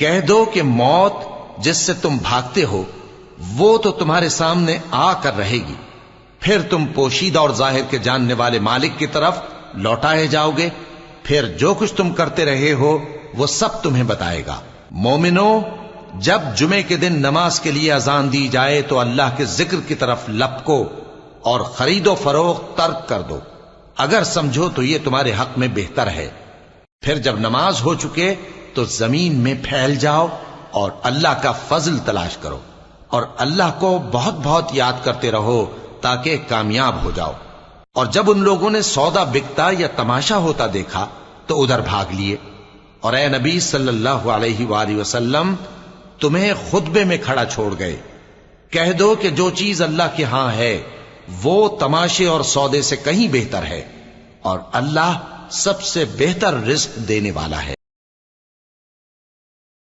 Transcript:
کہہ دو کہ موت جس سے تم بھاگتے ہو وہ تو تمہارے سامنے آ کر رہے گی، پھر تم پوشیدہ اور ظاہر کے جاننے والے مالک کی طرف لوٹائے جاؤ گے، پھر جو کچھ تم کرتے رہے ہو وہ سب تمہیں بتائے گا۔ مومنو، جب جمعے کے دن نماز کے لیے اذان دی جائے تو اللہ کے ذکر کی طرف لپکو اور خرید و فروخت ترک کر دو، اگر سمجھو تو یہ تمہارے حق میں بہتر ہے۔ پھر جب نماز ہو چکے تو زمین میں پھیل جاؤ اور اللہ کا فضل تلاش کرو، اور اللہ کو بہت بہت یاد کرتے رہو تاکہ کامیاب ہو جاؤ۔ اور جب ان لوگوں نے سودا بکتا یا تماشا ہوتا دیکھا تو ادھر بھاگ لیے، اور اے نبی صلی اللہ علیہ وآلہ وسلم تمہیں خطبے میں کھڑا چھوڑ گئے۔ کہہ دو کہ جو چیز اللہ کے ہاں ہے وہ تماشے اور سودے سے کہیں بہتر ہے، اور اللہ سب سے بہتر رزق دینے والا ہے۔